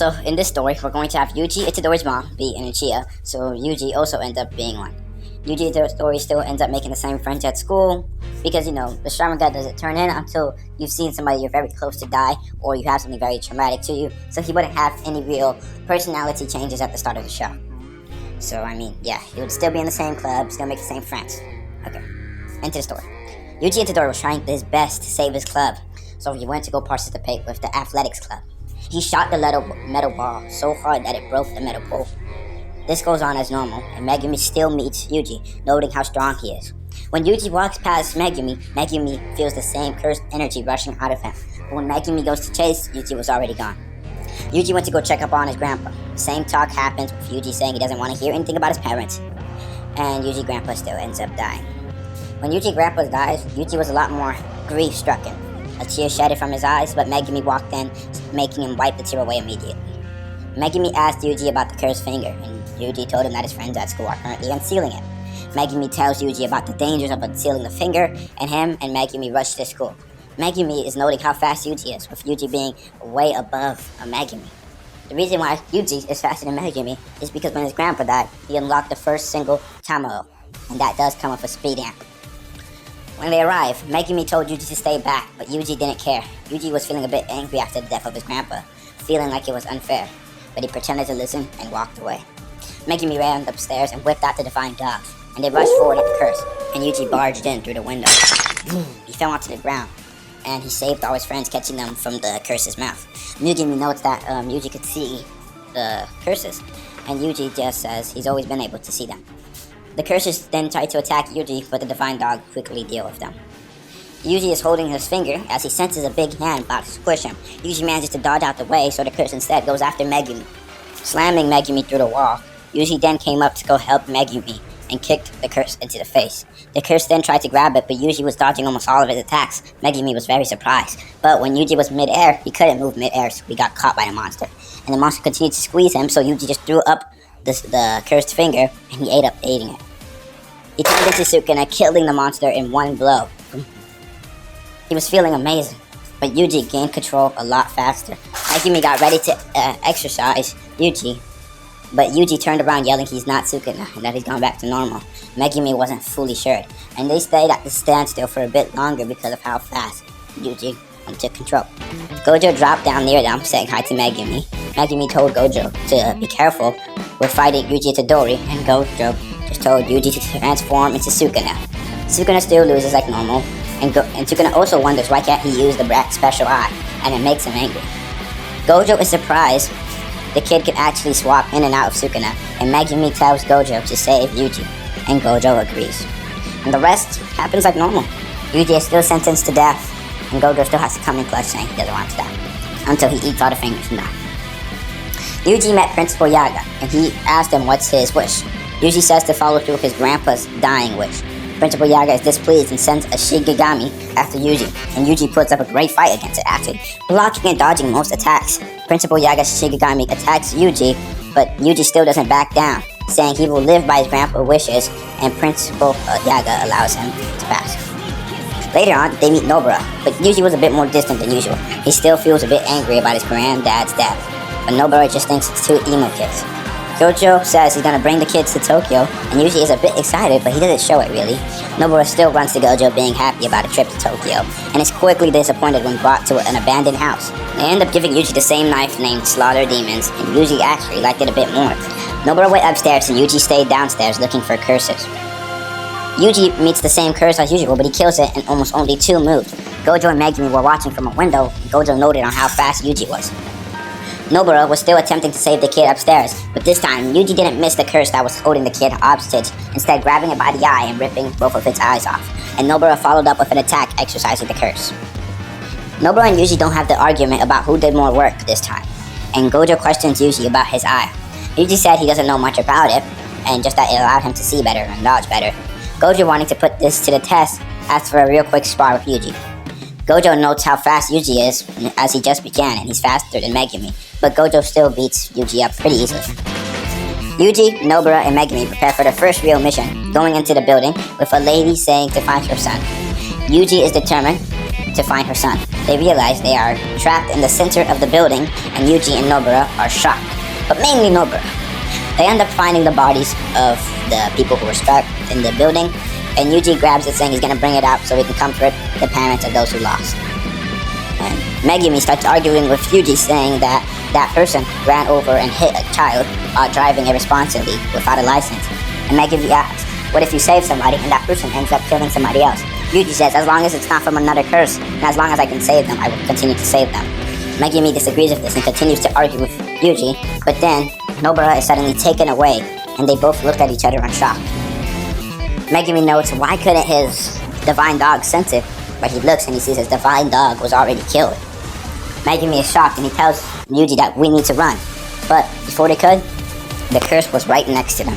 So in this story, we're going to have Yuji, Itadori's mom, be an Uchiha, so Yuji also ends up being one. Yuji Itadori still ends up making the same friends at school, because the Sharingan doesn't turn in until you've seen somebody you're very close to die, or you have something very traumatic to you, so he wouldn't have any real personality changes at the start of the show. So, he would still be in the same club, still make the same friends. Okay, into the story. Yuji Itadori was trying his best to save his club, so he went to go participate with the athletics club. He shot the metal ball so hard that it broke the metal pole. This goes on as normal, and Megumi still meets Yuji, noting how strong he is. When Yuji walks past Megumi feels the same cursed energy rushing out of him. But when Megumi goes to chase, Yuji was already gone. Yuji went to go check up on his grandpa. Same talk happens with Yuji saying he doesn't want to hear anything about his parents. And Yuji grandpa still ends up dying. When Yuji grandpa dies, Yuji was a lot more grief-stricken. A tear shedded from his eyes, but Megumi walked in, making him wipe the tear away immediately. Megumi asked Yuji about the cursed finger, and Yuji told him that his friends at school are currently unsealing it. Megumi tells Yuji about the dangers of unsealing the finger, and him and Megumi rush to school. Megumi is noting how fast Yuji is, with Yuji being way above Megumi. The reason why Yuji is faster than Megumi is because when his grandpa died, he unlocked the first single Tamao, and that does come with a speed amp. When they arrive, Megumi told Yuji to stay back, but Yuji didn't care. Yuji was feeling a bit angry after the death of his grandpa, feeling like it was unfair, but he pretended to listen and walked away. Megumi ran upstairs and whipped out the divine dog, and they rushed forward at the curse, and Yuji barged in through the window. He fell onto the ground, and he saved all his friends, catching them from the curse's mouth. Megumi notes that Yuji could see the curses, and Yuji just says he's always been able to see them. The curses then try to attack Yuji, but the divine dog quickly deal with them. Yuji is holding his finger as he senses a big hand about to squish him. Yuji manages to dodge out the way, so the curse instead goes after Megumi, slamming Megumi through the wall. Yuji then came up to go help Megumi and kicked the curse into the face. The curse then tried to grab it, but Yuji was dodging almost all of his attacks. Megumi was very surprised, but when Yuji was mid-air, he couldn't move mid-air, so he got caught by the monster. And the monster continued to squeeze him, so Yuji just threw up the cursed finger, and he ate up eating it. He turned into Sukuna, killing the monster in one blow. He was feeling amazing, but Yuji gained control a lot faster. Megumi got ready to exercise Yuji, but Yuji turned around yelling he's not Sukuna and that he's gone back to normal. Megumi wasn't fully sure, and they stayed at the standstill for a bit longer because of how fast Yuji took control. Gojo dropped down near them, saying hi to Megumi. Megumi told Gojo to be careful with fighting Yuji Itadori, and Gojo just told Yuji to transform into Sukuna. Sukuna still loses like normal, and Sukuna also wonders why can't he use the brat's special eye, and it makes him angry. Gojo is surprised the kid can actually swap in and out of Sukuna, and Megumi tells Gojo to save Yuji, and Gojo agrees. And the rest happens like normal. Yuji is still sentenced to death, and Gojo still has to come in clutch saying he doesn't want to die, until he eats all the fingers and dies. Yuji met Principal Yaga, and he asked him what's his wish. Yuji says to follow through with his grandpa's dying wish. Principal Yaga is displeased and sends a Shigigami after Yuji, and Yuji puts up a great fight against it, actually, blocking and dodging most attacks. Principal Yaga's Shigigami attacks Yuji, but Yuji still doesn't back down, saying he will live by his grandpa's wishes, and Principal Yaga allows him to pass. Later on, they meet Nobara, but Yuji was a bit more distant than usual. He still feels a bit angry about his granddad's death, but Nobara just thinks it's two emo kids. Gojo says he's gonna bring the kids to Tokyo, and Yuji is a bit excited, but he doesn't show it really. Nobara still runs to Gojo, being happy about a trip to Tokyo, and is quickly disappointed when brought to an abandoned house. They end up giving Yuji the same knife named Slaughter Demons, and Yuji actually liked it a bit more. Nobara went upstairs, and Yuji stayed downstairs looking for curses. Yuji meets the same curse as usual, but he kills it in almost only 2 moves. Gojo and Megumi were watching from a window, and Gojo noted on how fast Yuji was. Nobara was still attempting to save the kid upstairs, but this time, Yuji didn't miss the curse that was holding the kid hostage, instead grabbing it by the eye and ripping both of its eyes off, and Nobara followed up with an attack exercising the curse. Nobara and Yuji don't have the argument about who did more work this time, and Gojo questions Yuji about his eye. Yuji said he doesn't know much about it, and just that it allowed him to see better and dodge better. Gojo, wanting to put this to the test, asks for a real quick spar with Yuji. Gojo notes how fast Yuji is, as he just began, and he's faster than Megumi, but Gojo still beats Yuji up pretty easily. Yuji, Nobara, and Megumi prepare for their first real mission, going into the building with a lady saying to find her son. Yuji is determined, to find her son. They realize they are trapped in the center of the building, and Yuji and Nobara are shocked, but mainly Nobara. They end up finding the bodies of the people who were trapped in the building, and Yuji grabs it saying he's gonna bring it out so he can comfort the parents of those who lost. And Megumi starts arguing with Yuji, saying that that person ran over and hit a child while driving irresponsibly without a license. And Megumi asks, what if you save somebody and that person ends up killing somebody else? Yuji says, as long as it's not from another curse, and as long as I can save them, I will continue to save them. Megumi disagrees with this and continues to argue with Yuji, but then Nobara is suddenly taken away, and they both look at each other in shock. Megumi notes, why couldn't his divine dog sense it? But he looks and he sees his divine dog was already killed. Megumi is shocked and he tells Yuji that we need to run. But before they could, the curse was right next to them.